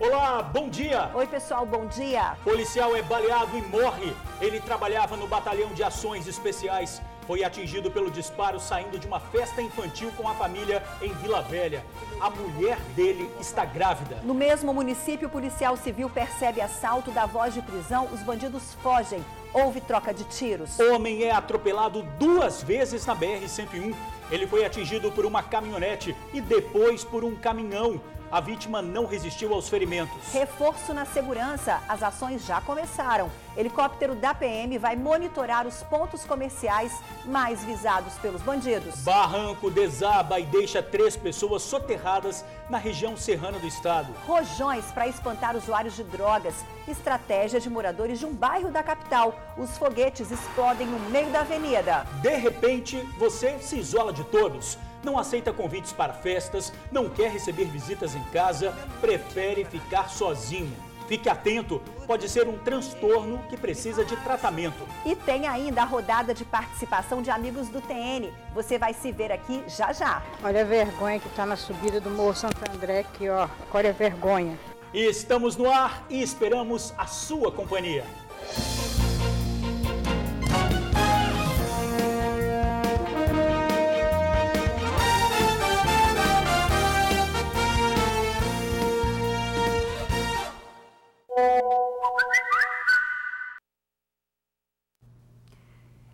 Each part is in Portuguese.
Olá, bom dia! Oi, pessoal, bom dia! Policial é baleado e morre. Ele trabalhava no Batalhão de Ações Especiais. Foi atingido pelo disparo saindo de uma festa infantil com a família em Vila Velha. A mulher dele está grávida. No mesmo município, o policial civil percebe assalto, dá voz de prisão, os bandidos fogem. Houve troca de tiros. Homem é atropelado 2 vezes na BR-101. Ele foi atingido por uma caminhonete e depois por um caminhão. A vítima não resistiu aos ferimentos. Reforço na segurança. As ações já começaram. Helicóptero da PM vai monitorar os pontos comerciais mais visados pelos bandidos. Barranco desaba e deixa 3 pessoas soterradas na região serrana do estado. Rojões para espantar usuários de drogas. Estratégia de moradores de um bairro da capital. Os foguetes explodem no meio da avenida. De repente, você se isola de todos. Não aceita convites para festas, não quer receber visitas em casa, prefere ficar sozinho. Fique atento, pode ser um transtorno que precisa de tratamento. E tem ainda a rodada de participação de amigos do TN. Você vai se ver aqui já já. Olha a vergonha que está na subida do Morro Santo André aqui, ó. Olha a vergonha. Estamos no ar e esperamos a sua companhia.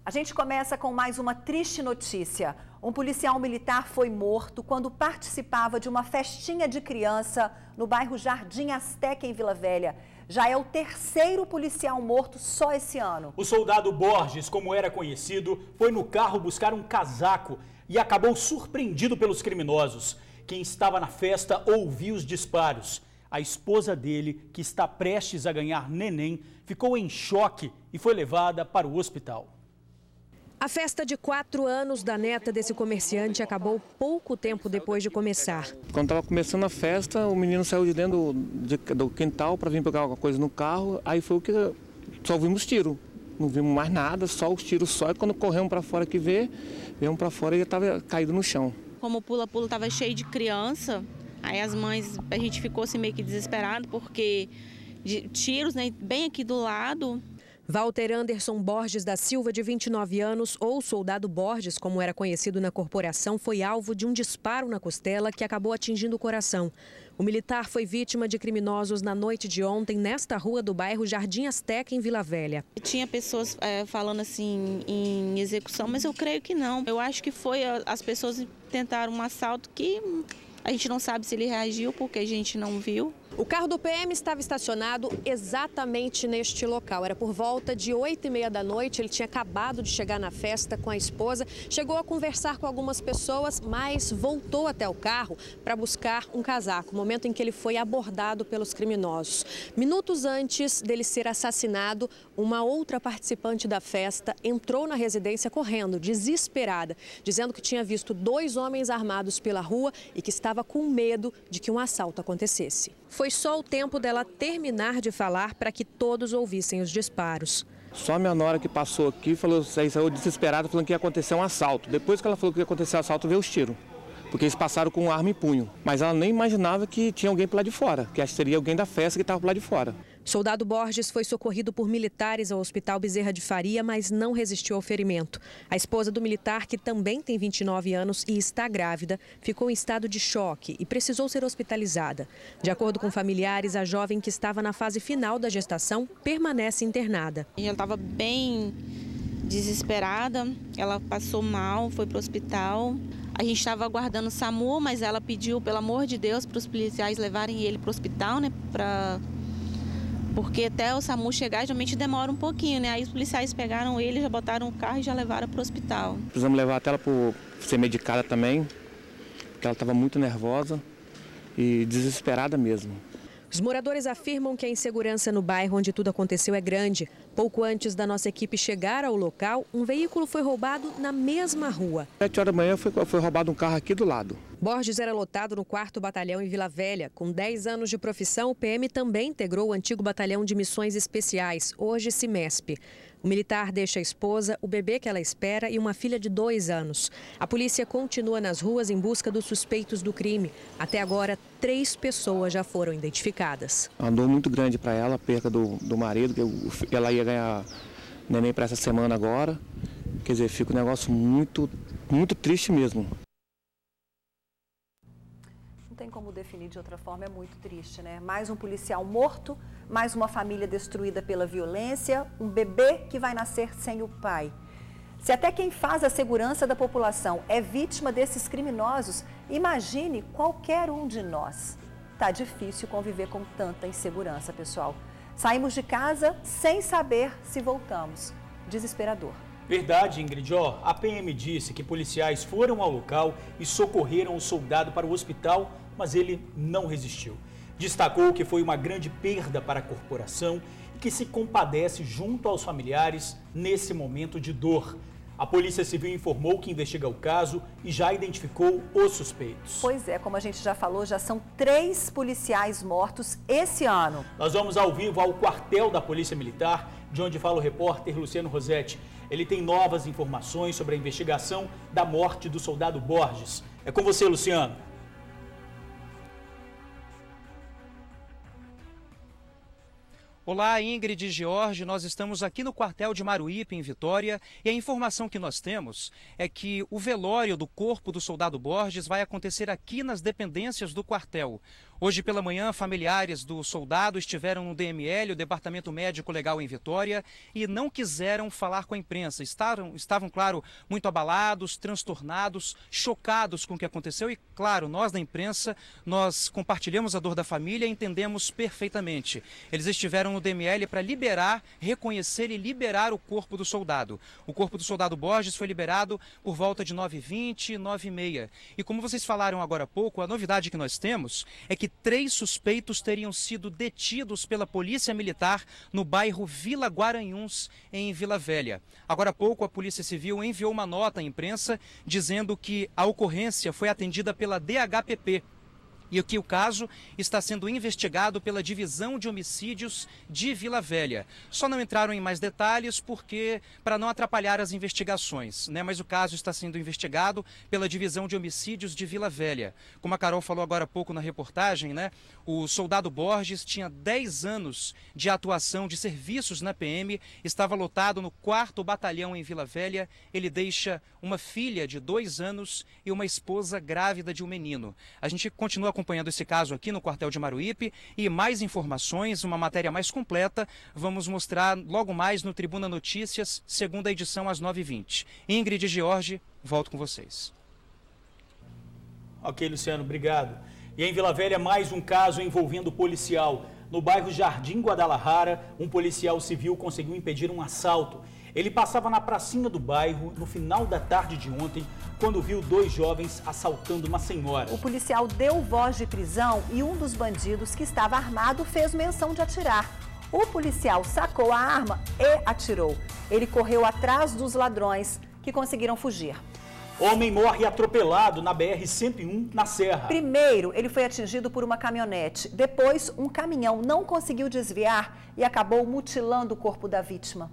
A gente começa com mais uma triste notícia. Um policial militar foi morto quando participava de uma festinha de criança no bairro Jardim Azteca, em Vila Velha. Já é o 3º policial morto só esse ano. O soldado Borges, como era conhecido, foi no carro buscar um casaco e acabou surpreendido pelos criminosos. Quem estava na festa ouviu os disparos. A esposa dele, que está prestes a ganhar neném, ficou em choque e foi levada para o hospital. A festa de 4 anos da neta desse comerciante acabou pouco tempo depois de começar. Quando estava começando a festa, o menino saiu de dentro do quintal para vir pegar alguma coisa no carro. Aí foi o que só ouvimos tiro. Não vimos mais nada, só os tiros só. E quando corremos para fora que viemos para fora e ele estava caído no chão. Como o pula-pula estava cheio de criança, aí as mães, a gente ficou assim meio que desesperado porque de tiros, né, bem aqui do lado. Walter Anderson Borges da Silva, de 29 anos, ou Soldado Borges, como era conhecido na corporação, foi alvo de um disparo na costela que acabou atingindo o coração. O militar foi vítima de criminosos na noite de ontem, nesta rua do bairro Jardim Azteca, em Vila Velha. Tinha pessoas falando assim em execução, mas eu creio que não. Eu acho que as pessoas tentaram um assalto que a gente não sabe se ele reagiu porque a gente não viu. O carro do PM estava estacionado exatamente neste local. Era por volta de 8h30 da noite, ele tinha acabado de chegar na festa com a esposa, chegou a conversar com algumas pessoas, mas voltou até o carro para buscar um casaco, momento em que ele foi abordado pelos criminosos. Minutos antes dele ser assassinado, uma outra participante da festa entrou na residência correndo, desesperada, dizendo que tinha visto 2 homens armados pela rua e que estava com medo de que um assalto acontecesse. Foi só o tempo dela terminar de falar para que todos ouvissem os disparos. Só a minha nora que passou aqui saiu desesperada falando que ia acontecer um assalto. Depois que ela falou que ia acontecer um assalto, veio os tiros. Porque eles passaram com arma em punho. Mas ela nem imaginava que tinha alguém por lá de fora, que acho que seria alguém da festa que estava por lá de fora. Soldado Borges foi socorrido por militares ao Hospital Bezerra de Faria, mas não resistiu ao ferimento. A esposa do militar, que também tem 29 anos e está grávida, ficou em estado de choque e precisou ser hospitalizada. De acordo com familiares, a jovem, que estava na fase final da gestação, permanece internada. Ela estava bem desesperada, ela passou mal, foi para o hospital. A gente estava aguardando o SAMU, mas ela pediu, pelo amor de Deus, para os policiais levarem ele para o hospital, né, porque até o SAMU chegar, geralmente demora um pouquinho, né? Aí os policiais pegaram ele, já botaram o carro e já levaram para o hospital. Precisamos levar até ela para ser medicada também, porque ela estava muito nervosa e desesperada mesmo. Os moradores afirmam que a insegurança no bairro onde tudo aconteceu é grande. Pouco antes da nossa equipe chegar ao local, um veículo foi roubado na mesma rua. 7 horas da manhã foi roubado um carro aqui do lado. Borges era lotado no 4º Batalhão em Vila Velha. Com 10 anos de profissão, o PM também integrou o antigo Batalhão de Missões Especiais, hoje CIMESP. O militar deixa a esposa, o bebê que ela espera e uma filha de 2 anos. A polícia continua nas ruas em busca dos suspeitos do crime. Até agora, 3 pessoas já foram identificadas. Uma dor muito grande para ela, a perda do marido, que ela ia ganhar neném para essa semana agora. Quer dizer, fica um negócio muito triste mesmo. Não tem como definir de outra forma, é muito triste, né? Mais um policial morto, mais uma família destruída pela violência, um bebê que vai nascer sem o pai. Se até quem faz a segurança da população é vítima desses criminosos, imagine qualquer um de nós. Tá difícil conviver com tanta insegurança, pessoal. Saímos de casa sem saber se voltamos. Desesperador. Verdade, Ingrid. A PM disse que policiais foram ao local e socorreram o soldado para o hospital, mas ele não resistiu. Destacou que foi uma grande perda para a corporação e que se compadece junto aos familiares nesse momento de dor. A Polícia Civil informou que investiga o caso e já identificou os suspeitos. Pois é, como a gente já falou, já são 3 policiais mortos esse ano. Nós vamos ao vivo ao quartel da Polícia Militar, de onde fala o repórter Luciano Rosetti. Ele tem novas informações sobre a investigação da morte do soldado Borges. É com você, Luciano. Olá, Ingrid e George, nós estamos aqui no quartel de Maruípe, em Vitória, e a informação que nós temos é que o velório do corpo do soldado Borges vai acontecer aqui nas dependências do quartel. Hoje pela manhã, familiares do soldado estiveram no DML, o Departamento Médico Legal em Vitória, e não quiseram falar com a imprensa. Estavam, claro, muito abalados, transtornados, chocados com o que aconteceu e, claro, nós da imprensa, nós compartilhamos a dor da família e entendemos perfeitamente. Eles estiveram no DML para liberar, reconhecer e liberar o corpo do soldado. O corpo do soldado Borges foi liberado por volta de 9h20, 9h30. E como vocês falaram agora há pouco, a novidade que nós temos é que 3 suspeitos teriam sido detidos pela Polícia Militar no bairro Vila Guaranhuns, em Vila Velha. Agora há pouco, a Polícia Civil enviou uma nota à imprensa dizendo que a ocorrência foi atendida pela DHPP. E que o caso está sendo investigado pela Divisão de Homicídios de Vila Velha. Só não entraram em mais detalhes para não atrapalhar as investigações, né? Mas o caso está sendo investigado pela Divisão de Homicídios de Vila Velha. Como a Carol falou agora há pouco na reportagem, né? O soldado Borges tinha 10 anos de atuação de serviços na PM, estava lotado no 4º Batalhão em Vila Velha. Ele deixa uma filha de 2 anos e uma esposa grávida de um menino. A gente continua acompanhando esse caso aqui no quartel de Maruípe e mais informações, uma matéria mais completa, vamos mostrar logo mais no Tribuna Notícias, segunda edição às 9h20. Ingrid e George, volto com vocês. Ok, Luciano, obrigado. E em Vila Velha, mais um caso envolvendo policial. No bairro Jardim Guadalajara, um policial civil conseguiu impedir um assalto. Ele passava na pracinha do bairro no final da tarde de ontem, quando viu 2 jovens assaltando uma senhora. O policial deu voz de prisão e um dos bandidos que estava armado fez menção de atirar. O policial sacou a arma e atirou. Ele correu atrás dos ladrões, que conseguiram fugir. Homem morre atropelado na BR-101, na Serra. Primeiro, ele foi atingido por uma caminhonete. Depois, um caminhão não conseguiu desviar e acabou mutilando o corpo da vítima.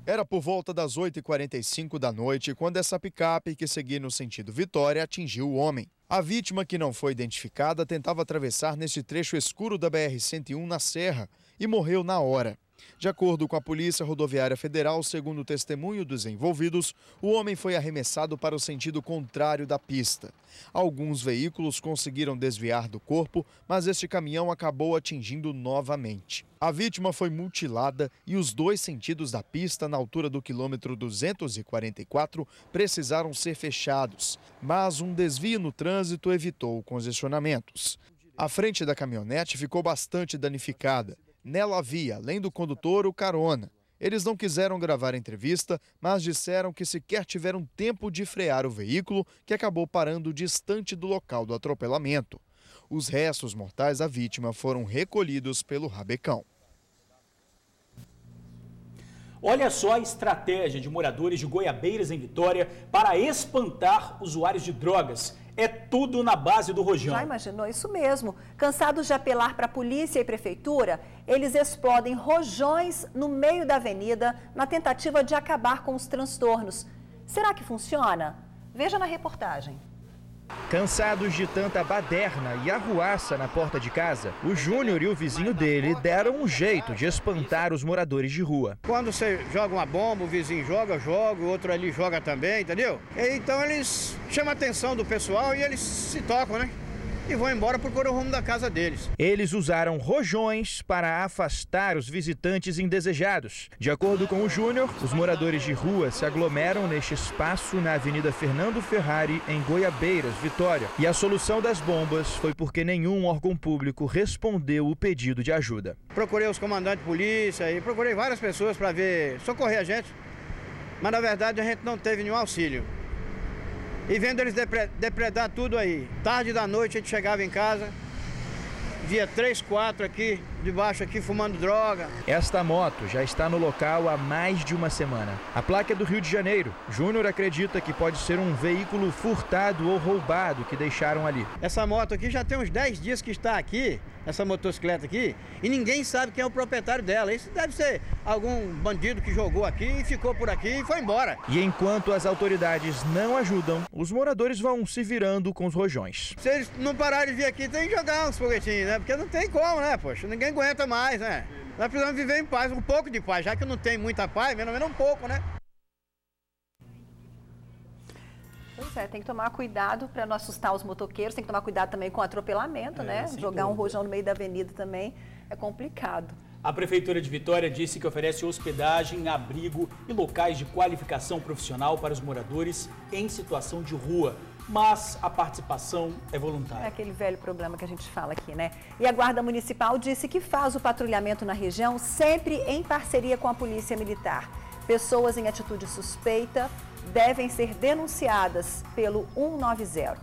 Era por volta das 8h45 da noite quando essa picape, que seguia no sentido Vitória, atingiu o homem. A vítima, que não foi identificada, tentava atravessar neste trecho escuro da BR-101 na Serra e morreu na hora. De acordo com a Polícia Rodoviária Federal, segundo o testemunho dos envolvidos, o homem foi arremessado para o sentido contrário da pista. Alguns veículos conseguiram desviar do corpo, mas este caminhão acabou atingindo novamente. A vítima foi mutilada e os 2 sentidos da pista, na altura do quilômetro 244, precisaram ser fechados, mas um desvio no trânsito evitou congestionamentos. A frente da caminhonete ficou bastante danificada. Nela havia, além do condutor, o carona. Eles não quiseram gravar a entrevista, mas disseram que sequer tiveram tempo de frear o veículo, que acabou parando distante do local do atropelamento. Os restos mortais da vítima foram recolhidos pelo Rabecão. Olha só a estratégia de moradores de Goiabeiras, em Vitória, para espantar usuários de drogas. É tudo na base do rojão. Já imaginou? Isso mesmo. Cansados de apelar para a polícia e prefeitura, eles explodem rojões no meio da avenida na tentativa de acabar com os transtornos. Será que funciona? Veja na reportagem. Cansados de tanta baderna e arruaça na porta de casa, o Júnior e o vizinho dele deram um jeito de espantar os moradores de rua. Quando você joga uma bomba, o vizinho joga, eu jogo, o outro ali joga também, entendeu? Então eles chamam a atenção do pessoal e eles se tocam, né? E vão embora procurar o rumo da casa deles. Eles usaram rojões para afastar os visitantes indesejados. De acordo com o Júnior, os moradores de rua se aglomeram neste espaço na Avenida Fernando Ferrari, em Goiabeiras, Vitória. E a solução das bombas foi porque nenhum órgão público respondeu o pedido de ajuda. Procurei os comandantes de polícia e procurei várias pessoas para ver, socorrer a gente. Mas na verdade a gente não teve nenhum auxílio. E vendo eles depredar tudo aí. Tarde da noite a gente chegava em casa, via 3, 4 aqui, debaixo aqui, fumando droga. Esta moto já está no local há mais de uma semana. A placa é do Rio de Janeiro. Júnior acredita que pode ser um veículo furtado ou roubado que deixaram ali. Essa moto aqui já tem uns 10 dias que está aqui, essa motocicleta aqui, e ninguém sabe quem é o proprietário dela. Isso deve ser algum bandido que jogou aqui e ficou por aqui e foi embora. E enquanto as autoridades não ajudam, os moradores vão se virando com os rojões. Se eles não pararem de vir aqui, tem que jogar uns foguetinhos, né? Porque não tem como, né, poxa? Ninguém aguenta mais, né? Nós precisamos viver em paz, um pouco de paz, já que não tem muita paz, pelo menos um pouco, né? Pois é, tem que tomar cuidado para não assustar os motoqueiros, tem que tomar cuidado também com atropelamento, né? Jogar um rojão no meio da avenida também é complicado. A Prefeitura de Vitória disse que oferece hospedagem, abrigo e locais de qualificação profissional para os moradores em situação de rua. Mas a participação é voluntária. É aquele velho problema que a gente fala aqui, né? E a Guarda Municipal disse que faz o patrulhamento na região sempre em parceria com a Polícia Militar. Pessoas em atitude suspeita devem ser denunciadas pelo 190.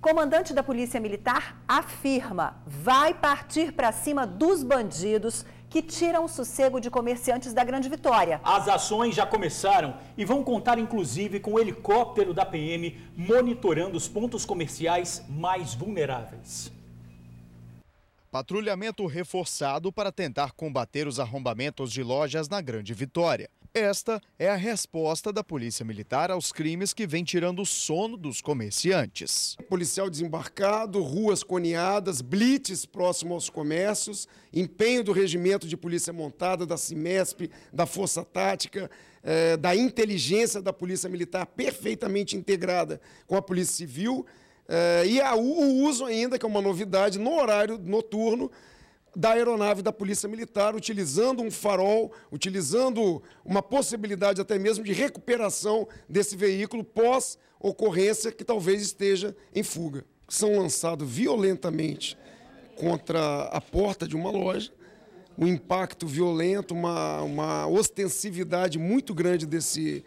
Comandante da Polícia Militar afirma: vai partir para cima dos bandidos que tiram o sossego de comerciantes da Grande Vitória. As ações já começaram e vão contar inclusive com o helicóptero da PM monitorando os pontos comerciais mais vulneráveis. Patrulhamento reforçado para tentar combater os arrombamentos de lojas na Grande Vitória. Esta é a resposta da Polícia Militar aos crimes que vem tirando o sono dos comerciantes. Policial desembarcado, ruas coneadas, blitz próximo aos comércios, empenho do Regimento de Polícia Montada, da CIMESP, da Força Tática, da inteligência da Polícia Militar perfeitamente integrada com a Polícia Civil, e o uso ainda, que é uma novidade, no horário noturno, da aeronave da Polícia Militar, utilizando um farol, utilizando uma possibilidade até mesmo de recuperação desse veículo pós-ocorrência que talvez esteja em fuga. São lançados violentamente contra a porta de uma loja, um impacto violento, uma ostensividade muito grande desse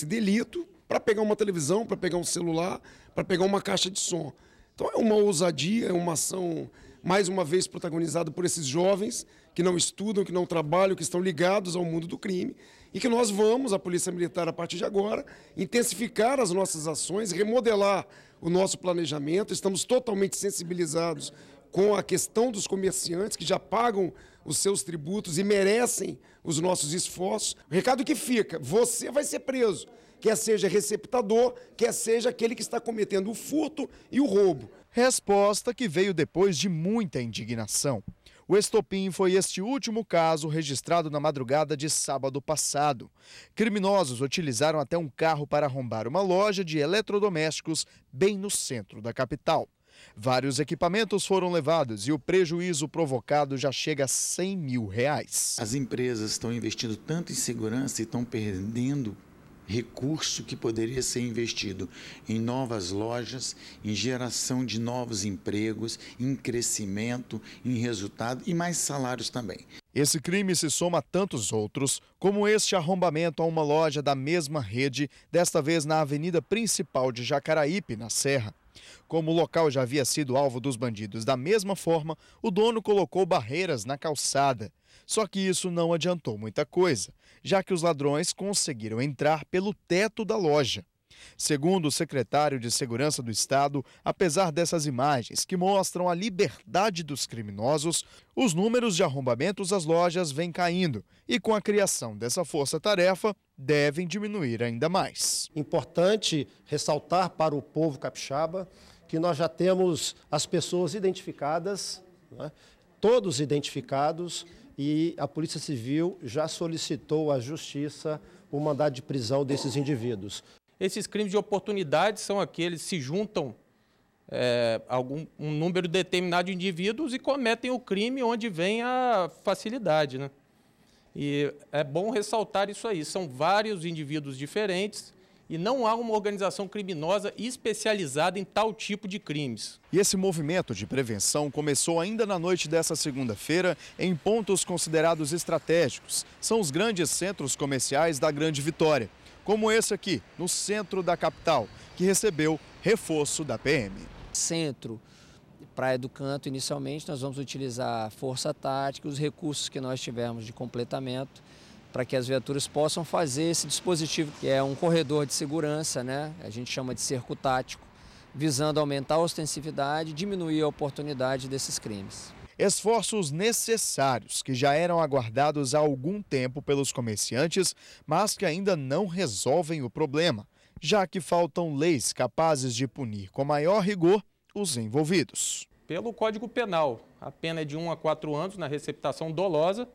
delito, para pegar uma televisão, para pegar um celular, para pegar uma caixa de som. Então é uma ousadia, é uma ação mais uma vez protagonizado por esses jovens que não estudam, que não trabalham, que estão ligados ao mundo do crime e que nós vamos, a Polícia Militar, a partir de agora, intensificar as nossas ações, remodelar o nosso planejamento. Estamos totalmente sensibilizados com a questão dos comerciantes que já pagam os seus tributos e merecem os nossos esforços. O recado que fica: você vai ser preso, quer seja receptador, quer seja aquele que está cometendo o furto e o roubo. Resposta que veio depois de muita indignação. O estopim foi este último caso registrado na madrugada de sábado passado. Criminosos utilizaram até um carro para arrombar uma loja de eletrodomésticos bem no centro da capital. Vários equipamentos foram levados e o prejuízo provocado já chega a R$100 mil. As empresas estão investindo tanto em segurança e estão perdendo recurso que poderia ser investido em novas lojas, em geração de novos empregos, em crescimento, em resultado e mais salários também. Esse crime se soma a tantos outros, como este arrombamento a uma loja da mesma rede, desta vez na avenida principal de Jacaraípe, na Serra. Como o local já havia sido alvo dos bandidos da mesma forma, o dono colocou barreiras na calçada. Só que isso não adiantou muita coisa, já que os ladrões conseguiram entrar pelo teto da loja. Segundo o secretário de Segurança do Estado, apesar dessas imagens que mostram a liberdade dos criminosos, os números de arrombamentos às lojas vêm caindo e, com a criação dessa força-tarefa, devem diminuir ainda mais. Importante ressaltar para o povo capixaba que nós já temos as pessoas identificadas, né? Todos identificados, e a Polícia Civil já solicitou à Justiça o mandado de prisão desses indivíduos. Esses crimes de oportunidade são aqueles que se juntam um número determinado de indivíduos e cometem o crime onde vem a facilidade, né? E é bom ressaltar isso aí, são vários indivíduos diferentes e não há uma organização criminosa especializada em tal tipo de crimes. E esse movimento de prevenção começou ainda na noite dessa segunda-feira em pontos considerados estratégicos. São os grandes centros comerciais da Grande Vitória, como esse aqui, no centro da capital, que recebeu reforço da PM. Centro, Praia do Canto, inicialmente, nós vamos utilizar força tática, os recursos que nós tivermos de completamento, para que as viaturas possam fazer esse dispositivo, que é um corredor de segurança, né? A gente chama de cerco tático, visando aumentar a ostensividade e diminuir a oportunidade desses crimes. Esforços necessários que já eram aguardados há algum tempo pelos comerciantes, mas que ainda não resolvem o problema, já que faltam leis capazes de punir com maior rigor os envolvidos. Pelo Código Penal, a pena é de 1 a 4 anos na receptação dolosa,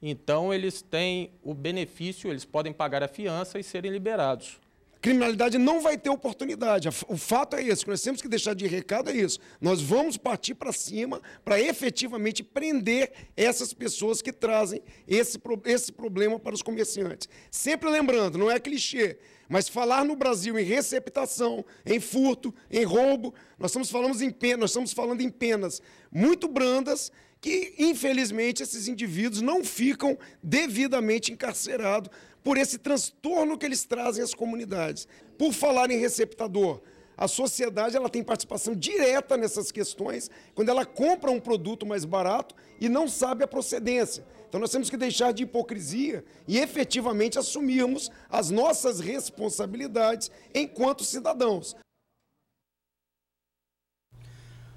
então eles têm o benefício, eles podem pagar a fiança e serem liberados. Criminalidade não vai ter oportunidade. O fato é esse, que nós temos que deixar de recado é isso. Nós vamos partir para cima para efetivamente prender essas pessoas que trazem esse problema para os comerciantes. Sempre lembrando, não é clichê, mas falar no Brasil em receptação, em furto, em roubo, nós estamos falando em penas muito brandas, que, infelizmente, esses indivíduos não ficam devidamente encarcerados por esse transtorno que eles trazem às comunidades. Por falar em receptador, a sociedade ela tem participação direta nessas questões, quando ela compra um produto mais barato e não sabe a procedência. Então, nós temos que deixar de hipocrisia e, efetivamente, assumirmos as nossas responsabilidades enquanto cidadãos.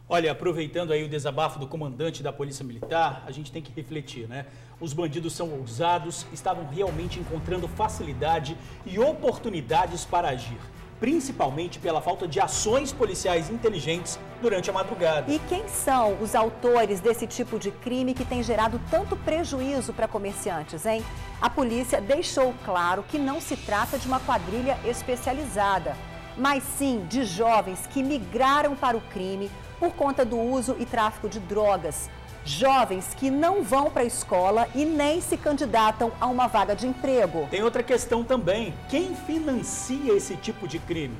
Olha, aproveitando aí o desabafo do comandante da Polícia Militar, a gente tem que refletir, né? Os bandidos são ousados, estavam realmente encontrando facilidade e oportunidades para agir, principalmente pela falta de ações policiais inteligentes durante a madrugada. E quem são os autores desse tipo de crime que tem gerado tanto prejuízo para comerciantes, hein? A polícia deixou claro que não se trata de uma quadrilha especializada, mas sim de jovens que migraram para o crime por conta do uso e tráfico de drogas. Jovens que não vão para a escola e nem se candidatam a uma vaga de emprego. Tem outra questão também. Quem financia esse tipo de crime?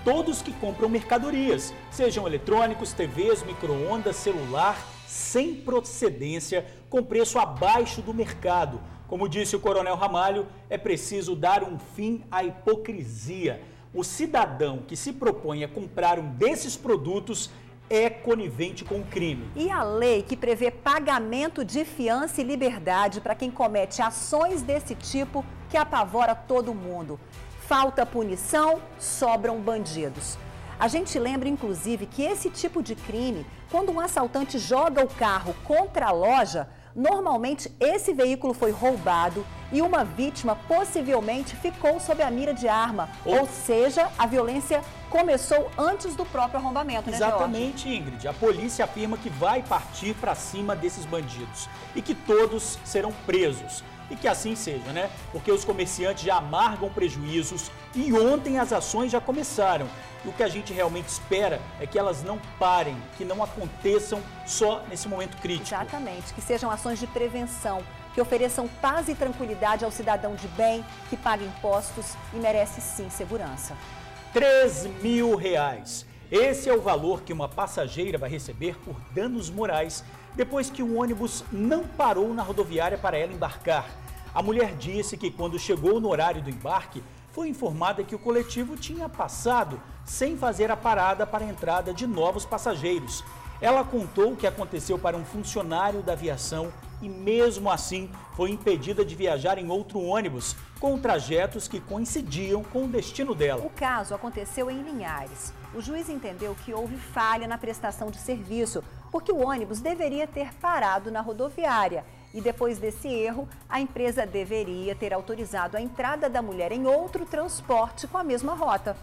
Todos que compram mercadorias, sejam eletrônicos, TVs, micro-ondas, celular, sem procedência, com preço abaixo do mercado. Como disse o Coronel Ramalho, é preciso dar um fim à hipocrisia. O cidadão que se propõe a comprar um desses produtos é conivente com o crime. E a lei que prevê pagamento de fiança e liberdade para quem comete ações desse tipo que apavora todo mundo. Falta punição, sobram bandidos. A gente lembra, inclusive, que esse tipo de crime, quando um assaltante joga o carro contra a loja, normalmente esse veículo foi roubado e uma vítima possivelmente ficou sob a mira de arma. Ou seja, a violência começou antes do próprio arrombamento, né, Exatamente, Jorge? Ingrid. A polícia afirma que vai partir para cima desses bandidos e que todos serão presos. E que assim seja, né? Porque os comerciantes já amargam prejuízos e ontem as ações já começaram. E o que a gente realmente espera é que elas não parem, que não aconteçam só nesse momento crítico. Exatamente, que sejam ações de prevenção, que ofereçam paz e tranquilidade ao cidadão de bem, que paga impostos e merece sim segurança. R$3.000. Esse é o valor que uma passageira vai receber por danos morais depois que um ônibus não parou na rodoviária para ela embarcar. A mulher disse que quando chegou no horário do embarque, foi informada que o coletivo tinha passado sem fazer a parada para a entrada de novos passageiros. Ela contou o que aconteceu para um funcionário da aviação e, mesmo assim, foi impedida de viajar em outro ônibus, com trajetos que coincidiam com o destino dela. O caso aconteceu em Linhares. O juiz entendeu que houve falha na prestação de serviço, porque o ônibus deveria ter parado na rodoviária. E depois desse erro, a empresa deveria ter autorizado a entrada da mulher em outro transporte com a mesma rota.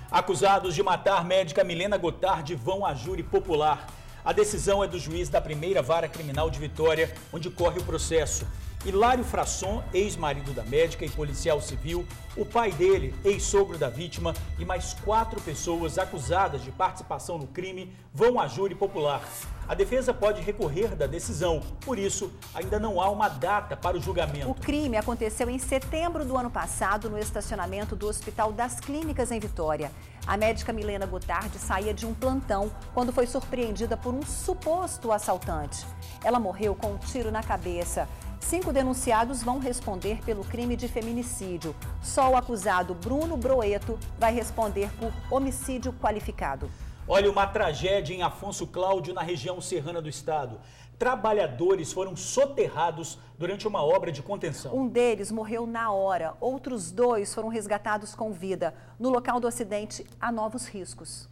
Acusados de matar médica Milena Gotardi vão a júri popular. A decisão é do juiz da primeira vara criminal de Vitória, onde corre o processo. Hilário Frasson, ex-marido da médica e policial civil, o pai dele, ex-sogro da vítima e mais 4 pessoas acusadas de participação no crime vão a júri popular. A defesa pode recorrer da decisão, por isso ainda não há uma data para o julgamento. O crime aconteceu em setembro do ano passado no estacionamento do Hospital das Clínicas em Vitória. A médica Milena Gotardi saía de um plantão quando foi surpreendida por um suposto assaltante. Ela morreu com um tiro na cabeça. 5 denunciados vão responder pelo crime de feminicídio. Só o acusado Bruno Broeto vai responder por homicídio qualificado. Olha, uma tragédia em Afonso Cláudio, na região serrana do estado. Trabalhadores foram soterrados durante uma obra de contenção. Um deles morreu na hora, outros 2 foram resgatados com vida. No local do acidente, há novos riscos.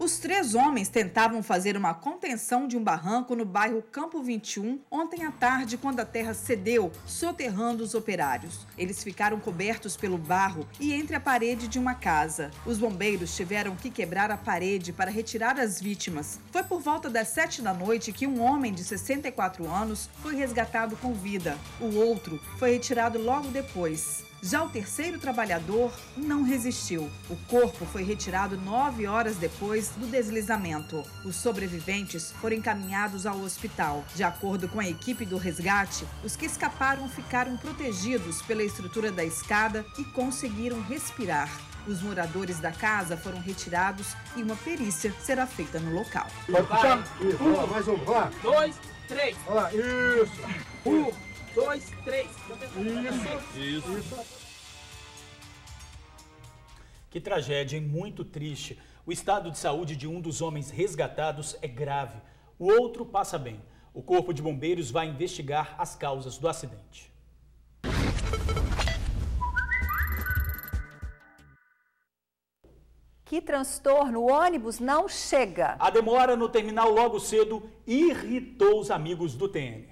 Os 3 homens tentavam fazer uma contenção de um barranco no bairro Campo 21 ontem à tarde, quando a terra cedeu, soterrando os operários. Eles ficaram cobertos pelo barro e entre a parede de uma casa. Os bombeiros tiveram que quebrar a parede para retirar as vítimas. Foi por volta das 7 da noite que um homem de 64 anos foi resgatado com vida. O outro foi retirado logo depois. Já o terceiro trabalhador não resistiu. O corpo foi retirado 9 horas depois do deslizamento. Os sobreviventes foram encaminhados ao hospital. De acordo com a equipe do resgate, os que escaparam ficaram protegidos pela estrutura da escada e conseguiram respirar. Os moradores da casa foram retirados e uma perícia será feita no local. Vai puxar. Isso, mais um, vai. 2, 3. Olha, isso. 1, 2, 3. Isso. Que tragédia, hein? Muito triste. O estado de saúde de um dos homens resgatados é grave. O outro passa bem. O Corpo de Bombeiros vai investigar as causas do acidente. Que transtorno, o ônibus não chega. A demora no terminal logo cedo irritou os amigos do TN.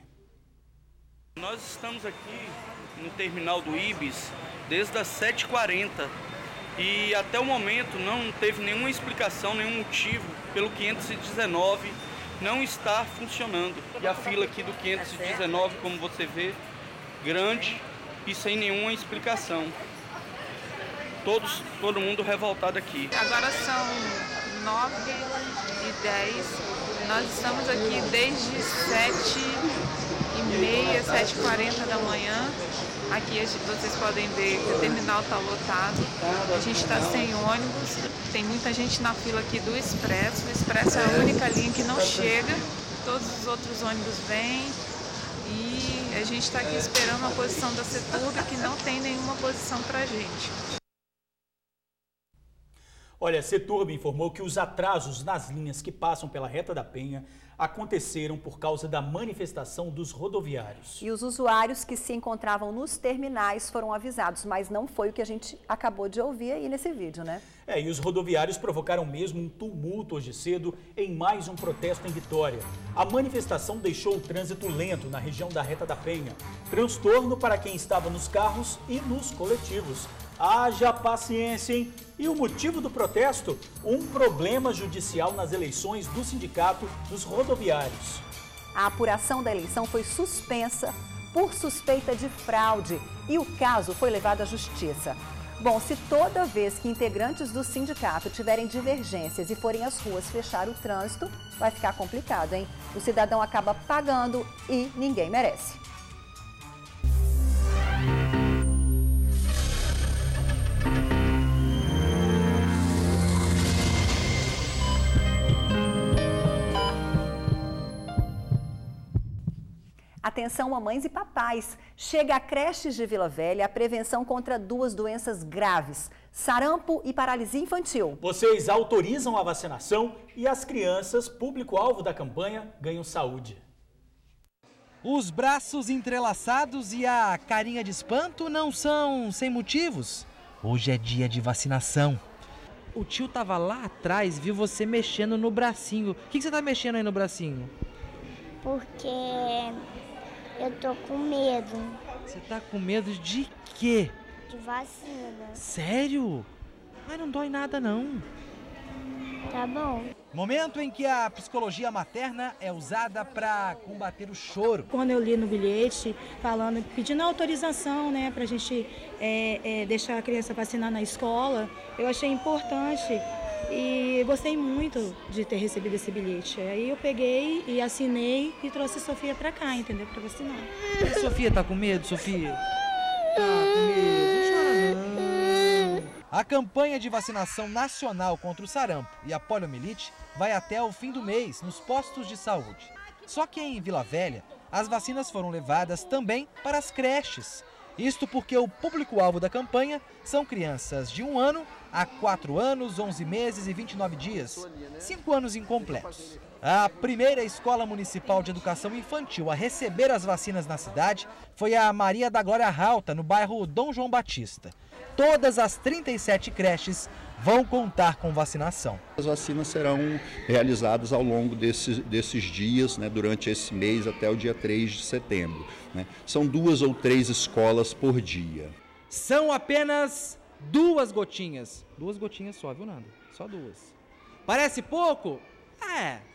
Nós estamos aqui no terminal do Ibis desde as 7h40 e até o momento não teve nenhuma explicação, nenhum motivo pelo 519 não estar funcionando. E a fila aqui do 519, como você vê, grande e sem nenhuma explicação. Todo mundo revoltado aqui. Agora são 9h10, nós estamos aqui desde 7h30, 7h40 da manhã. Aqui vocês podem ver que o terminal está lotado, a gente está sem ônibus, tem muita gente na fila aqui do Expresso. O Expresso é a única linha que não chega, todos os outros ônibus vêm e a gente está aqui esperando a posição da Seturb, que não tem nenhuma posição para a gente. Olha, a Seturb informou que os atrasos nas linhas que passam pela Reta da Penha aconteceram por causa da manifestação dos rodoviários. E os usuários que se encontravam nos terminais foram avisados, mas não foi o que a gente acabou de ouvir aí nesse vídeo, né? E os rodoviários provocaram mesmo um tumulto hoje cedo em mais um protesto em Vitória. A manifestação deixou o trânsito lento na região da Reta da Penha. Transtorno para quem estava nos carros e nos coletivos. Haja paciência, hein? E o motivo do protesto? Um problema judicial nas eleições do sindicato dos rodoviários. A apuração da eleição foi suspensa por suspeita de fraude e o caso foi levado à justiça. Bom, se toda vez que integrantes do sindicato tiverem divergências e forem às ruas fechar o trânsito, vai ficar complicado, hein? O cidadão acaba pagando e ninguém merece. Atenção, mamães e papais. Chega a creches de Vila Velha a prevenção contra 2 doenças graves. Sarampo e paralisia infantil. Vocês autorizam a vacinação e as crianças, público-alvo da campanha, ganham saúde. Os braços entrelaçados e a carinha de espanto não são sem motivos. Hoje é dia de vacinação. O tio tava lá atrás, viu você mexendo no bracinho. O que você tá mexendo aí no bracinho? Porque eu tô com medo. Você tá com medo de quê? De vacina. Sério? Mas não dói nada não. Tá bom. Momento em que a psicologia materna é usada para combater o choro. Quando eu li no bilhete, pedindo autorização, né, pra gente deixar a criança vacinar na escola, eu achei importante e gostei muito de ter recebido esse bilhete. Aí eu peguei e assinei e trouxe a Sofia pra cá, entendeu? Pra vacinar. A Sofia tá com medo, Sofia? Tá com medo? Não chora não. A campanha de vacinação nacional contra o sarampo e a poliomielite vai até o fim do mês nos postos de saúde. Só que em Vila Velha, as vacinas foram levadas também para as creches. Isto porque o público-alvo da campanha são crianças de 1 ano a 4 anos, 11 meses e 29 dias, 5 anos incompletos. A primeira escola municipal de educação infantil a receber as vacinas na cidade foi a Maria da Glória Rauta, no bairro Dom João Batista. Todas as 37 creches vão contar com vacinação. As vacinas serão realizadas ao longo desses dias, né, durante esse mês até o dia 3 de setembro. Né? São 2 ou 3 escolas por dia. São apenas 2 gotinhas. 2 gotinhas só, viu, Nando? Só 2. Parece pouco?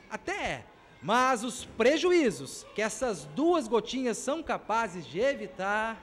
Até é. Mas os prejuízos que essas 2 gotinhas são capazes de evitar...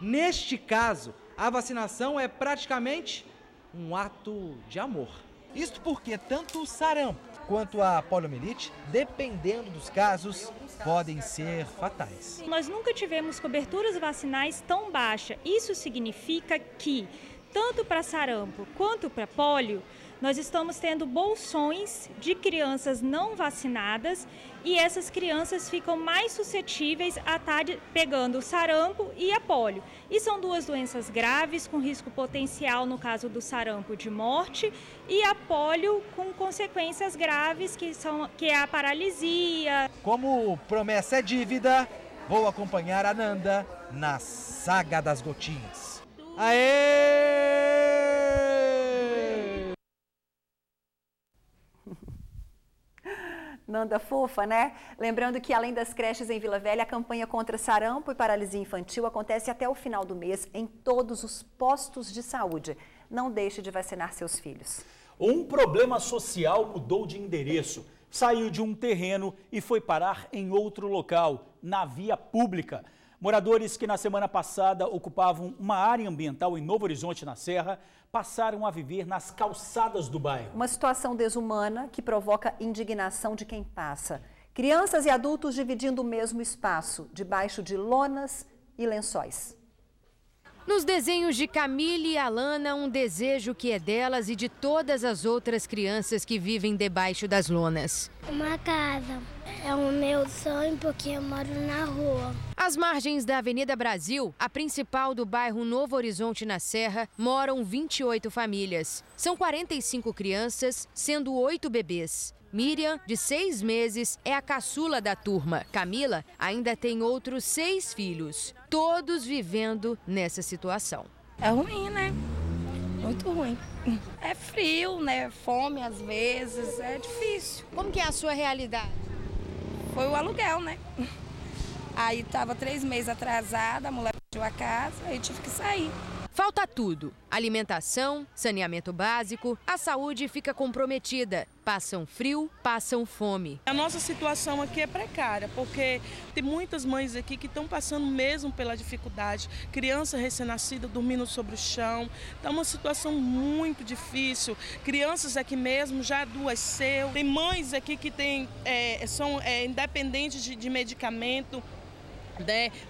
Neste caso, a vacinação é praticamente um ato de amor. Isto porque tanto o sarampo quanto a poliomielite, dependendo dos casos, podem ser fatais. Nós nunca tivemos coberturas vacinais tão baixa. Isso significa que, tanto para sarampo quanto para pólio, nós estamos tendo bolsões de crianças não vacinadas e essas crianças ficam mais suscetíveis a estar pegando o sarampo e a pólio. E são 2 doenças graves, com risco potencial, no caso do sarampo, de morte, e a pólio com consequências graves, que é a paralisia. Como promessa é dívida, vou acompanhar a Nanda na saga das gotinhas. Aê! Nanda fofa, né? Lembrando que, além das creches em Vila Velha, a campanha contra sarampo e paralisia infantil acontece até o final do mês em todos os postos de saúde. Não deixe de vacinar seus filhos. Um problema social mudou de endereço. Saiu de um terreno e foi parar em outro local, na via pública. Moradores que na semana passada ocupavam uma área ambiental em Novo Horizonte, na Serra, passaram a viver nas calçadas do bairro. Uma situação desumana que provoca indignação de quem passa. Crianças e adultos dividindo o mesmo espaço, debaixo de lonas e lençóis. Nos desenhos de Camille e Alana, um desejo que é delas e de todas as outras crianças que vivem debaixo das lonas. Uma casa. É o meu sonho porque eu moro na rua. Às margens da Avenida Brasil, a principal do bairro Novo Horizonte, na Serra, moram 28 famílias. São 45 crianças, sendo 8 bebês. Miriam, de 6 meses, é a caçula da turma. Camila ainda tem outros 6 filhos, todos vivendo nessa situação. É ruim, né? Muito ruim. É frio, né? Fome às vezes, é difícil. Como que é a sua realidade? Foi o aluguel, né? Aí tava 3 meses atrasada, a mulher pediu a casa, aí tive que sair. Falta tudo: alimentação, saneamento básico, a saúde fica comprometida. Passam frio, passam fome. A nossa situação aqui é precária, porque tem muitas mães aqui que estão passando mesmo pela dificuldade. Criança recém-nascida dormindo sobre o chão. Está uma situação muito difícil. Crianças aqui mesmo já adoeceu. Tem mães aqui que são independentes de medicamento.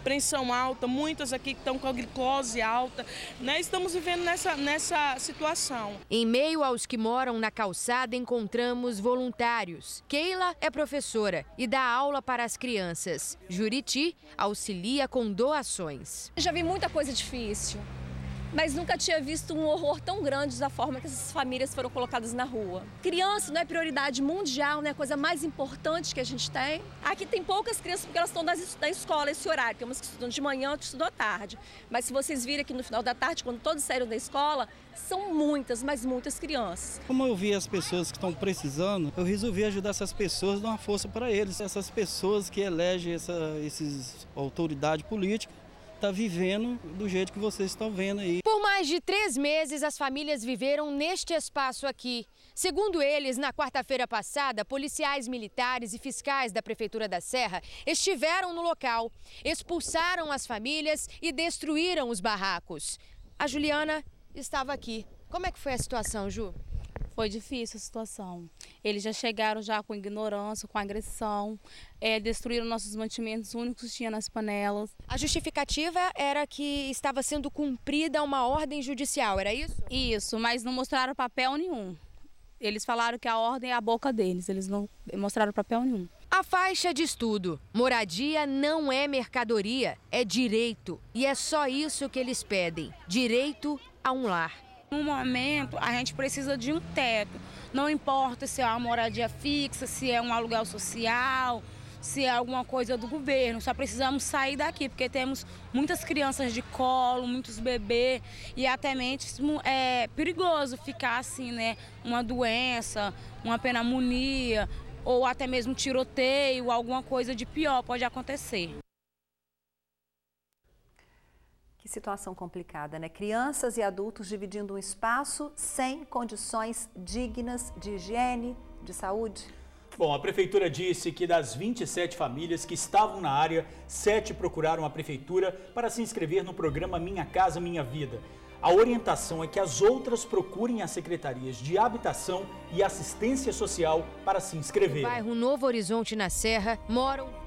Pressão alta, muitas aqui que estão com a glicose alta, né? Estamos vivendo nessa situação. Em meio aos que moram na calçada, encontramos voluntários. Keila é professora e dá aula para as crianças. Juriti auxilia com doações. Já vi muita coisa difícil. mas nunca tinha visto um horror tão grande da forma que essas famílias foram colocadas na rua. Criança não é prioridade mundial, não é a coisa mais importante que a gente tem. Aqui tem poucas crianças porque elas estão na escola esse horário. Tem umas que estudam de manhã, outras que estudam à tarde. Mas se vocês virem aqui no final da tarde, quando todos saíram da escola, são muitas, mas muitas crianças. Como eu vi as pessoas que estão precisando, eu resolvi ajudar essas pessoas, dar uma força para eles. Essas pessoas que elegem esses autoridade política, está vivendo do jeito que vocês estão vendo aí. Por mais de 3 meses, as famílias viveram neste espaço aqui. Segundo eles, na quarta-feira passada, policiais militares e fiscais da Prefeitura da Serra estiveram no local, expulsaram as famílias e destruíram os barracos. A Juliana estava aqui. Como é que foi a situação, Ju? Foi difícil a situação. Eles já chegaram já com ignorância, com agressão, destruíram nossos mantimentos únicos que tinha nas panelas. A justificativa era que estava sendo cumprida uma ordem judicial, era isso? Isso, mas não mostraram papel nenhum. Eles falaram que a ordem é a boca deles, eles não mostraram papel nenhum. A faixa diz tudo. Moradia não é mercadoria, é direito. E é só isso que eles pedem, direito a um lar. No momento, a gente precisa de um teto. Não importa se é uma moradia fixa, se é um aluguel social, se é alguma coisa do governo. Só precisamos sair daqui, porque temos muitas crianças de colo, muitos bebês. E até mesmo é perigoso ficar assim, né? Uma doença, uma pneumonia, ou até mesmo tiroteio, alguma coisa de pior pode acontecer. Que situação complicada, né? Crianças e adultos dividindo um espaço sem condições dignas de higiene, de saúde. Bom, a Prefeitura disse que das 27 famílias que estavam na área, 7 procuraram a Prefeitura para se inscrever no programa Minha Casa Minha Vida. A orientação é que as outras procurem as secretarias de Habitação e Assistência Social para se inscrever. No bairro Novo Horizonte, na Serra, moram...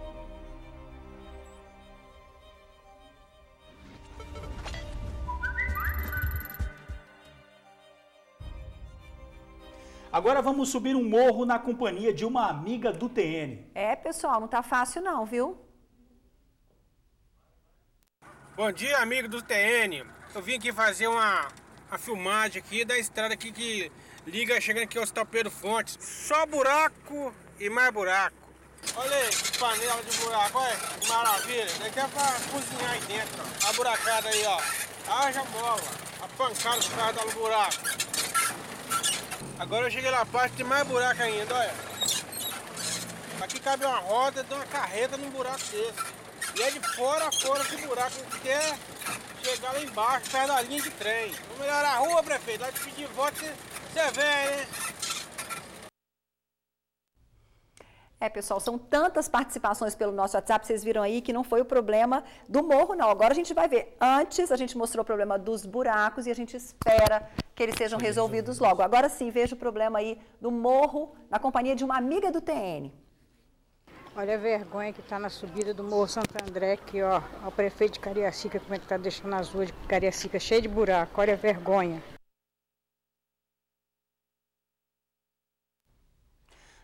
Agora vamos subir um morro na companhia de uma amiga do TN. É, pessoal, não tá fácil não, viu? Bom dia, amigo do TN. Eu vim aqui fazer uma filmagem aqui da estrada aqui que liga chegando aqui ao Hospital Pedro Fontes. Só buraco e mais buraco. Olha aí, que panela de buraco, olha que maravilha. Isso aqui é pra cozinhar aí dentro, ó. A buracada aí, ó. Haja bola, a pancada do carro dá no buraco. Agora eu cheguei na parte, tem mais buraco ainda, olha. Aqui cabe uma roda de uma carreta num buraco desse. E é de fora a fora esse buraco, não quer chegar lá embaixo, perto da linha de trem. Vamos melhorar a rua, prefeito, vai te pedir voto, você vem, né? É, pessoal, são tantas participações pelo nosso WhatsApp, vocês viram aí que não foi o problema do morro, não. Agora a gente vai ver. Antes a gente mostrou o problema dos buracos e a gente espera que eles sejam resolvidos logo. Agora sim, vejo o problema aí do morro na companhia de uma amiga do TN. Olha a vergonha que está na subida do Morro Santo André aqui, ó. O prefeito de Cariacica, como é que está deixando as ruas de Cariacica cheia de buraco. Olha a vergonha.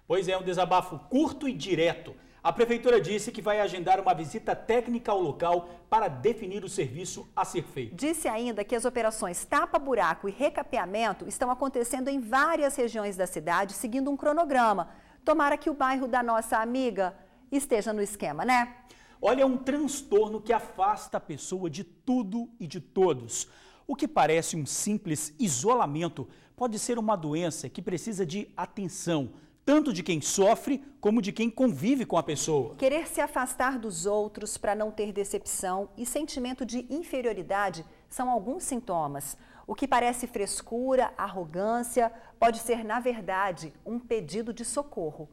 Pois é, um desabafo curto e direto. A Prefeitura disse que vai agendar uma visita técnica ao local para definir o serviço a ser feito. Disse ainda que as operações tapa-buraco e recapeamento estão acontecendo em várias regiões da cidade, seguindo um cronograma. Tomara que o bairro da nossa amiga esteja no esquema, né? Olha, é um transtorno que afasta a pessoa de tudo e de todos. O que parece um simples isolamento pode ser uma doença que precisa de atenção, tanto de quem sofre como de quem convive com a pessoa. Querer se afastar dos outros para não ter decepção e sentimento de inferioridade são alguns sintomas. O que parece frescura, arrogância, pode ser, na verdade, um pedido de socorro.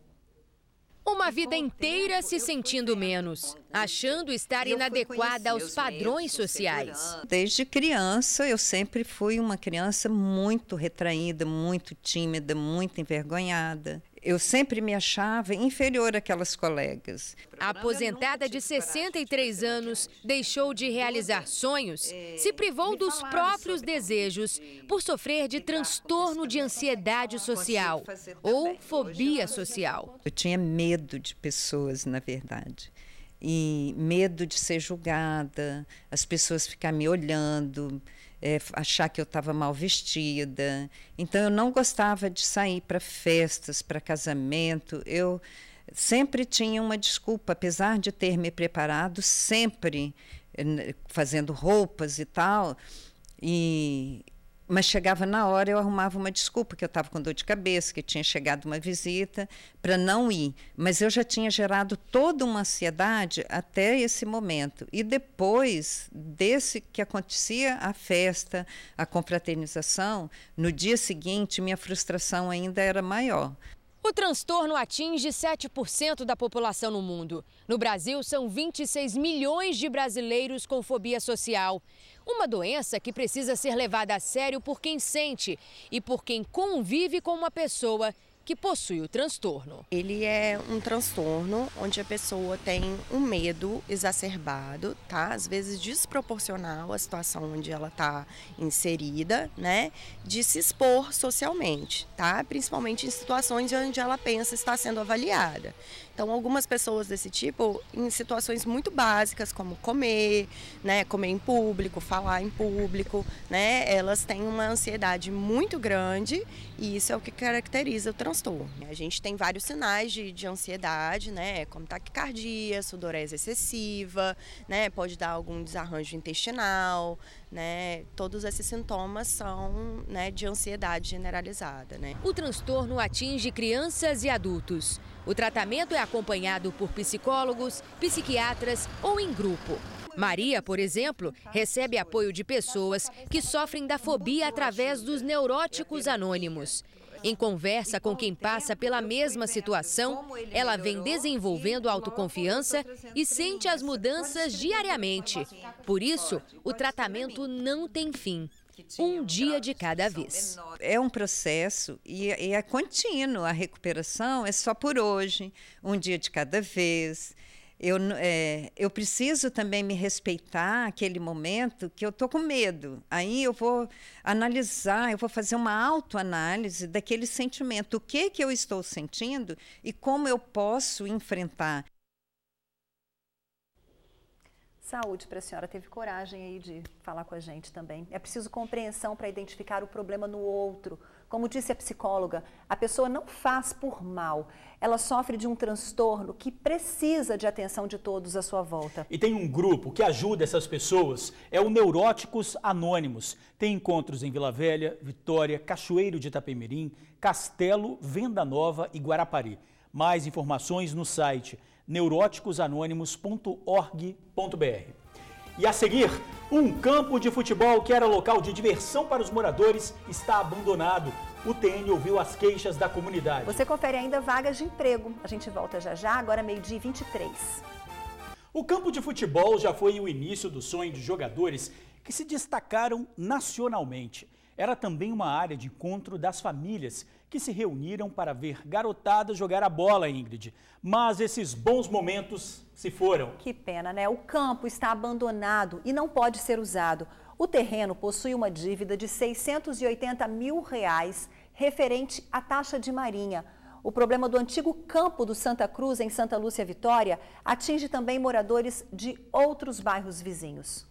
Uma vida inteira se sentindo menos, achando estar inadequada aos padrões sociais. Desde criança, eu sempre fui uma criança muito retraída, muito tímida, muito envergonhada. Eu sempre me achava inferior àquelas colegas. A aposentada de 63 anos deixou de realizar sonhos, se privou dos próprios desejos por sofrer de transtorno de ansiedade social ou fobia social. Eu tinha medo de pessoas, na verdade. E medo de ser julgada, as pessoas ficarem me olhando, achar que eu estava mal vestida. Então, eu não gostava de sair para festas, para casamento. Eu sempre tinha uma desculpa, apesar de ter me preparado, sempre fazendo roupas e tal. Mas chegava na hora, eu arrumava uma desculpa, que eu estava com dor de cabeça, que tinha chegado uma visita, para não ir. Mas eu já tinha gerado toda uma ansiedade até esse momento. E depois desse que acontecia a festa, a confraternização, no dia seguinte, minha frustração ainda era maior. O transtorno atinge 7% da população no mundo. No Brasil, são 26 milhões de brasileiros com fobia social. Uma doença que precisa ser levada a sério por quem sente e por quem convive com uma pessoa que possui o transtorno. Ele é um transtorno onde a pessoa tem um medo exacerbado, tá? Às vezes desproporcional à situação onde ela está inserida, né? De se expor socialmente, tá? Principalmente em situações onde ela pensa estar sendo avaliada. Então, algumas pessoas desse tipo, em situações muito básicas, como comer, né, comer em público, falar em público, né, elas têm uma ansiedade muito grande e isso é o que caracteriza o transtorno. A gente tem vários sinais de ansiedade, né, como taquicardia, sudorese excessiva, né, pode dar algum desarranjo intestinal, né, todos esses sintomas são, né, de ansiedade generalizada, né. O transtorno atinge crianças e adultos. O tratamento é acompanhado por psicólogos, psiquiatras ou em grupo. Maria, por exemplo, recebe apoio de pessoas que sofrem da fobia através dos neuróticos anônimos. Em conversa com quem passa pela mesma situação, ela vem desenvolvendo autoconfiança e sente as mudanças diariamente. Por isso, o tratamento não tem fim. Um dia de cada vez. É um processo e é contínuo. A recuperação é só por hoje, um dia de cada vez. Eu preciso também me respeitar aquele momento que eu estou com medo. Aí eu vou analisar, eu vou fazer uma autoanálise daquele sentimento. O que eu estou sentindo e como eu posso enfrentar. Saúde para a senhora, teve coragem aí de falar com a gente também. É preciso compreensão para identificar o problema no outro. Como disse a psicóloga, a pessoa não faz por mal. Ela sofre de um transtorno que precisa de atenção de todos à sua volta. E tem um grupo que ajuda essas pessoas, é o Neuróticos Anônimos. Tem encontros em Vila Velha, Vitória, Cachoeiro de Itapemirim, Castelo, Venda Nova e Guarapari. Mais informações no site neuróticosanônimos.org.br. E a seguir, um campo de futebol que era local de diversão para os moradores está abandonado. O TN ouviu as queixas da comunidade. Você confere ainda vagas de emprego. A gente volta já, agora 12h23. O campo de futebol já foi o início do sonho de jogadores que se destacaram nacionalmente. Era também uma área de encontro das famílias que se reuniram para ver garotadas jogar a bola, Ingrid. Mas esses bons momentos se foram. Que pena, né? O campo está abandonado e não pode ser usado. O terreno possui uma dívida de R$680 mil referente à taxa de marinha. O problema do antigo campo do Santa Cruz, em Santa Lúcia Vitória, atinge também moradores de outros bairros vizinhos.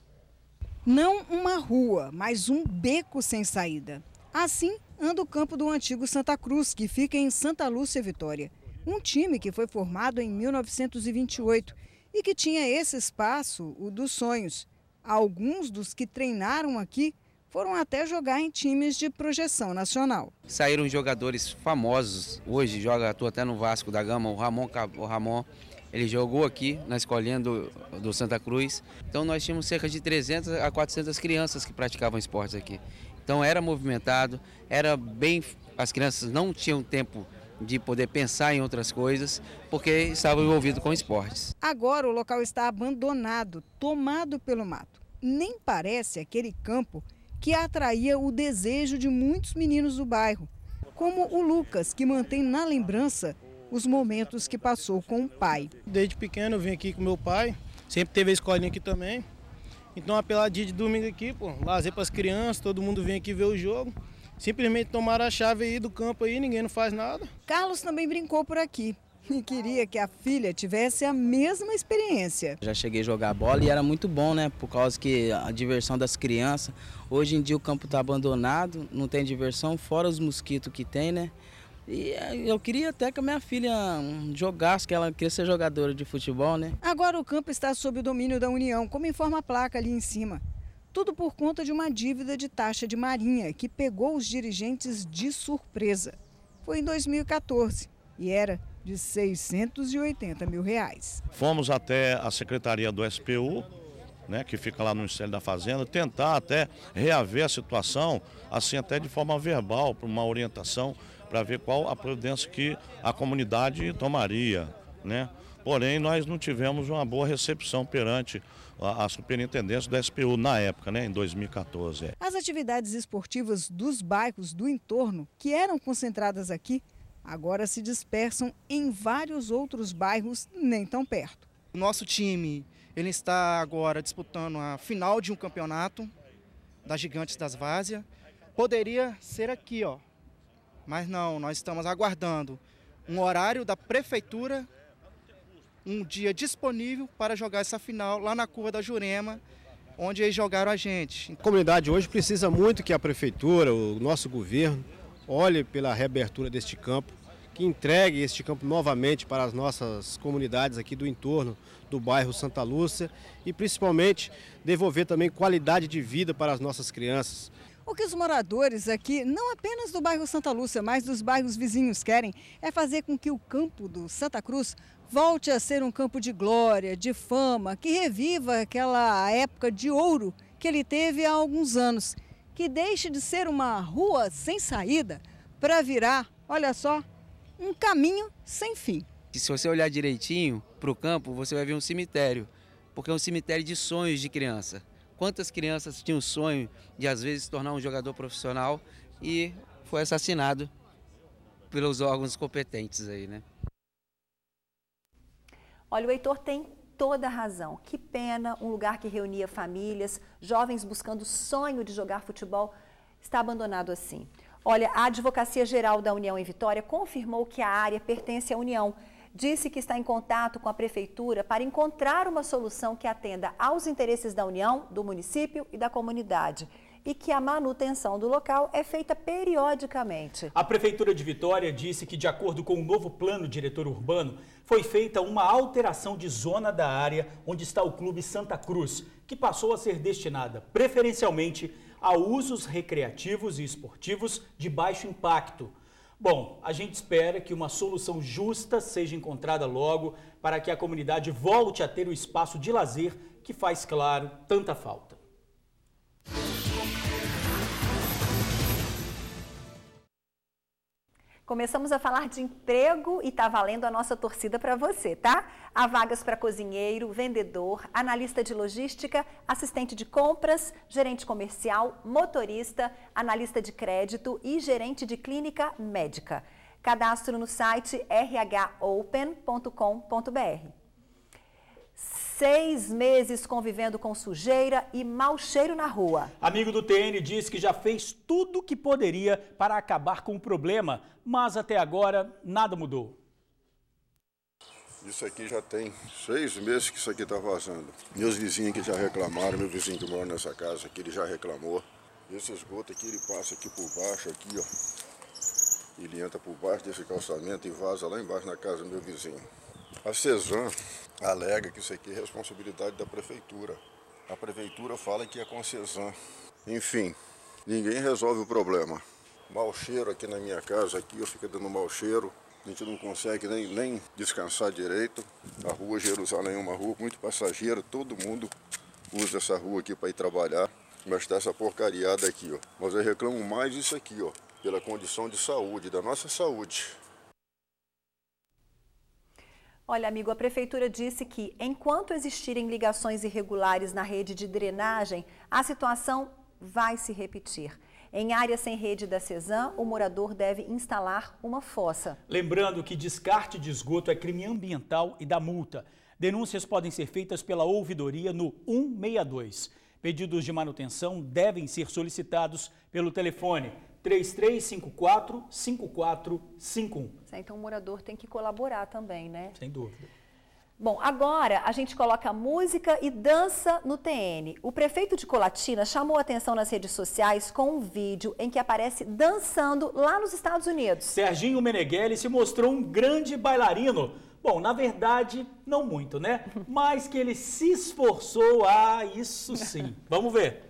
Não uma rua, mas um beco sem saída. Assim anda o campo do antigo Santa Cruz, que fica em Santa Lúcia Vitória. Um time que foi formado em 1928 e que tinha esse espaço, o dos sonhos. Alguns dos que treinaram aqui foram até jogar em times de projeção nacional. Saíram jogadores famosos, hoje atua até no Vasco da Gama, o Ramon. Ele jogou aqui na escolinha do Santa Cruz. Então nós tínhamos cerca de 300 a 400 crianças que praticavam esportes aqui. Então era movimentado, era bem... As crianças não tinham tempo de poder pensar em outras coisas, porque estavam envolvidos com esportes. Agora o local está abandonado, tomado pelo mato. Nem parece aquele campo que atraía o desejo de muitos meninos do bairro, como o Lucas, que mantém na lembrança os momentos que passou com o pai. Desde pequeno eu vim aqui com meu pai, sempre teve a escolinha aqui também. Então, pela dia de domingo aqui, lazer para as crianças, todo mundo vem aqui ver o jogo. Simplesmente tomaram a chave aí do campo aí, ninguém não faz nada. Carlos também brincou por aqui. e queria que a filha tivesse a mesma experiência. Já cheguei a jogar bola e era muito bom, né? Por causa que a diversão das crianças. Hoje em dia o campo está abandonado, não tem diversão, fora os mosquitos que tem, né? E eu queria até que a minha filha jogasse, que ela queria ser jogadora de futebol, né? Agora o campo está sob o domínio da União, como informa a placa ali em cima. Tudo por conta de uma dívida de taxa de marinha que pegou os dirigentes de surpresa. Foi em 2014 e era de R$ 680 mil. Fomos até a Secretaria do SPU, né, que fica lá no Ministério da Fazenda, tentar até reaver a situação, assim até de forma verbal, para uma orientação, para ver qual a providência que a comunidade tomaria, né? Porém, nós não tivemos uma boa recepção perante a superintendência do SPU na época, né, em 2014. As atividades esportivas dos bairros do entorno, que eram concentradas aqui, agora se dispersam em vários outros bairros nem tão perto. O nosso time, ele está agora disputando a final de um campeonato das Gigantes das Várzeas. Poderia ser aqui, ó, mas não, nós estamos aguardando um horário da prefeitura, um dia disponível para jogar essa final lá na Curva da Jurema, onde eles jogaram a gente. A comunidade hoje precisa muito que a prefeitura, o nosso governo, olhe pela reabertura deste campo, que entregue este campo novamente para as nossas comunidades aqui do entorno do bairro Santa Lúcia e principalmente devolver também qualidade de vida para as nossas crianças. O que os moradores aqui, não apenas do bairro Santa Lúcia, mas dos bairros vizinhos querem é fazer com que o campo do Santa Cruz volte a ser um campo de glória, de fama, que reviva aquela época de ouro que ele teve há alguns anos, que deixe de ser uma rua sem saída para virar, olha só, um caminho sem fim. Se você olhar direitinho para o campo, você vai ver um cemitério, porque é um cemitério de sonhos de criança. Quantas crianças tinham o sonho de, às vezes, se tornar um jogador profissional e foi assassinado pelos órgãos competentes aí, né? Olha, o Heitor tem toda a razão. Que pena, um lugar que reunia famílias, jovens buscando o sonho de jogar futebol, está abandonado assim. Olha, a Advocacia Geral da União em Vitória confirmou que a área pertence à União. Disse que está em contato com a Prefeitura para encontrar uma solução que atenda aos interesses da União, do município e da comunidade. E que a manutenção do local é feita periodicamente. A Prefeitura de Vitória disse que, de acordo com o novo plano diretor urbano, foi feita uma alteração de zona da área onde está o Clube Santa Cruz, que passou a ser destinada preferencialmente a usos recreativos e esportivos de baixo impacto. Bom, a gente espera que uma solução justa seja encontrada logo para que a comunidade volte a ter o espaço de lazer que faz, claro, tanta falta. Começamos a falar de emprego e tá valendo a nossa torcida para você, tá? Há vagas para cozinheiro, vendedor, analista de logística, assistente de compras, gerente comercial, motorista, analista de crédito e gerente de clínica médica. Cadastro no site rhopen.com.br. 6 meses convivendo com sujeira e mau cheiro na rua. Amigo do TN diz que já fez tudo o que poderia para acabar com o problema, mas até agora nada mudou. Isso aqui já tem 6 meses que isso aqui está vazando. Meus vizinhos que já reclamaram, meu vizinho que mora nessa casa aqui, ele já reclamou. Esse esgoto aqui, ele passa aqui por baixo, aqui, ó. Ele entra por baixo desse calçamento e vaza lá embaixo na casa do meu vizinho. A CESAM alega que isso aqui é responsabilidade da prefeitura. A prefeitura fala que é com a CESAM. Enfim, ninguém resolve o problema. Mau cheiro aqui na minha casa, aqui eu fico dando mau cheiro. A gente não consegue nem descansar direito. A rua Jerusalém é uma rua muito passageira, todo mundo usa essa rua aqui para ir trabalhar. Mas está essa porcariada aqui, ó. Mas eu reclamo mais disso aqui, ó, pela condição de saúde, da nossa saúde. Olha, amigo, a Prefeitura disse que, enquanto existirem ligações irregulares na rede de drenagem, a situação vai se repetir. Em área sem rede da CESAM, o morador deve instalar uma fossa. Lembrando que descarte de esgoto é crime ambiental e dá multa. Denúncias podem ser feitas pela ouvidoria no 162. Pedidos de manutenção devem ser solicitados pelo telefone 3354-5451. Então o morador tem que colaborar também, né? Sem dúvida. Bom, agora a gente coloca música e dança no TN. O prefeito de Colatina chamou a atenção nas redes sociais com um vídeo em que aparece dançando lá nos Estados Unidos. Serginho Meneghelli se mostrou um grande bailarino. Bom, na verdade, não muito, né? Mas que ele se esforçou, isso sim. Vamos ver.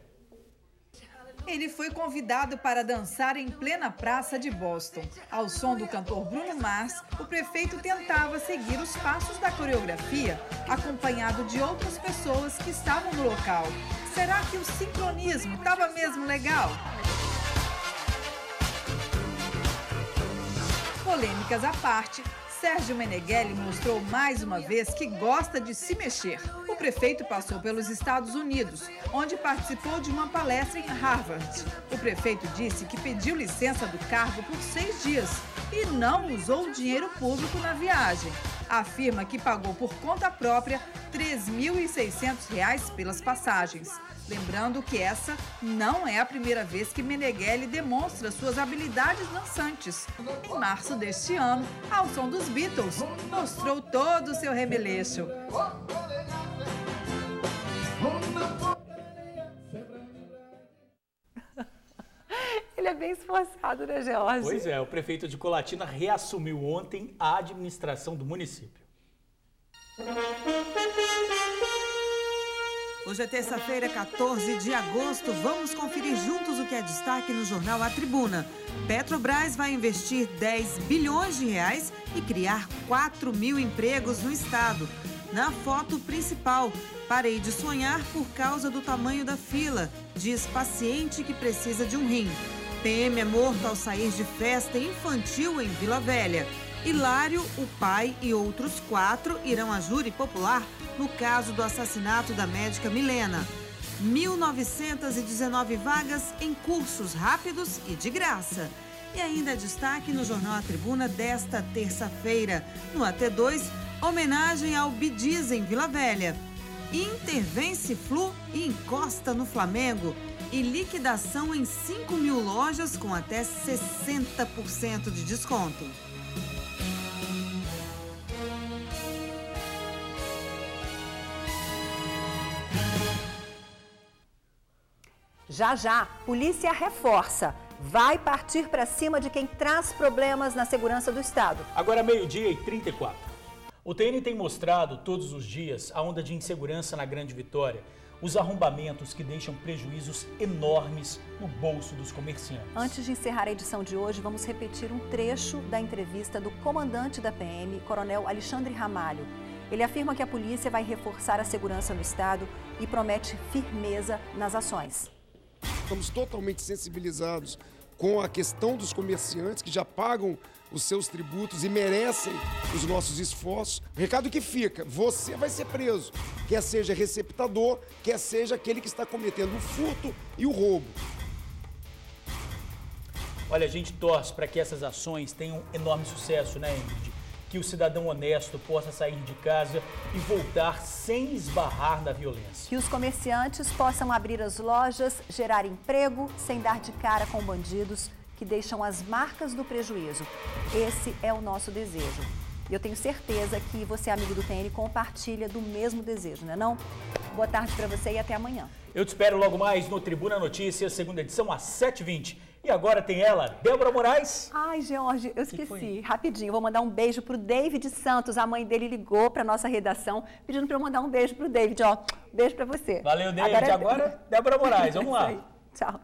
Ele foi convidado para dançar em plena praça de Boston. Ao som do cantor Bruno Mars, o prefeito tentava seguir os passos da coreografia, acompanhado de outras pessoas que estavam no local. Será que o sincronismo estava mesmo legal? Polêmicas à parte, Sérgio Meneghelli mostrou mais uma vez que gosta de se mexer. O prefeito passou pelos Estados Unidos, onde participou de uma palestra em Harvard. O prefeito disse que pediu licença do cargo por 6 dias e não usou o dinheiro público na viagem. Afirma que pagou por conta própria R$ 3.600 pelas passagens. Lembrando que essa não é a primeira vez que Meneghelli demonstra suas habilidades dançantes. Em março deste ano, ao som dos Beatles, mostrou todo o seu remeleixo. Ele é bem esforçado, né, George? Pois é, o prefeito de Colatina reassumiu ontem a administração do município. Hoje é terça-feira, 14 de agosto. Vamos conferir juntos o que é destaque no jornal A Tribuna. Petrobras vai investir 10 bilhões de reais e criar 4.000 empregos no estado. Na foto principal, parei de sonhar por causa do tamanho da fila, diz paciente que precisa de um rim. PM é morto ao sair de festa infantil em Vila Velha. Hilário, o pai e outros 4 irão a júri popular no caso do assassinato da médica Milena. 1.919 vagas em cursos rápidos e de graça. E ainda destaque no jornal A Tribuna desta terça-feira. No AT2, homenagem ao Bidiz em Vila Velha. Intervence Flu e encosta no Flamengo. E liquidação em 5.000 lojas com até 60% de desconto. Já, polícia reforça. Vai partir para cima de quem traz problemas na segurança do estado. Agora 12h34. O TN tem mostrado todos os dias a onda de insegurança na Grande Vitória. Os arrombamentos que deixam prejuízos enormes no bolso dos comerciantes. Antes de encerrar a edição de hoje, vamos repetir um trecho da entrevista do comandante da PM, Coronel Alexandre Ramalho. Ele afirma que a polícia vai reforçar a segurança no estado e promete firmeza nas ações. Estamos totalmente sensibilizados com a questão dos comerciantes que já pagam os seus tributos e merecem os nossos esforços. O recado que fica, você vai ser preso, quer seja receptador, quer seja aquele que está cometendo o furto e o roubo. Olha, a gente torce para que essas ações tenham enorme sucesso, né, Ingrid? Que o cidadão honesto possa sair de casa e voltar sem esbarrar na violência. Que os comerciantes possam abrir as lojas, gerar emprego, sem dar de cara com bandidos que deixam as marcas do prejuízo. Esse é o nosso desejo. E eu tenho certeza que você, amigo do TN, compartilha do mesmo desejo, né não? Boa tarde para você e até amanhã. Eu te espero logo mais no Tribuna Notícias, segunda edição, às 7h20. E agora tem ela, Débora Moraes. Ai, George, eu esqueci. Rapidinho, vou mandar um beijo pro David Santos. A mãe dele ligou pra nossa redação pedindo pra eu mandar um beijo pro David. Ó, beijo pra você. Valeu, David. Agora Débora Moraes. Vamos lá. Tchau.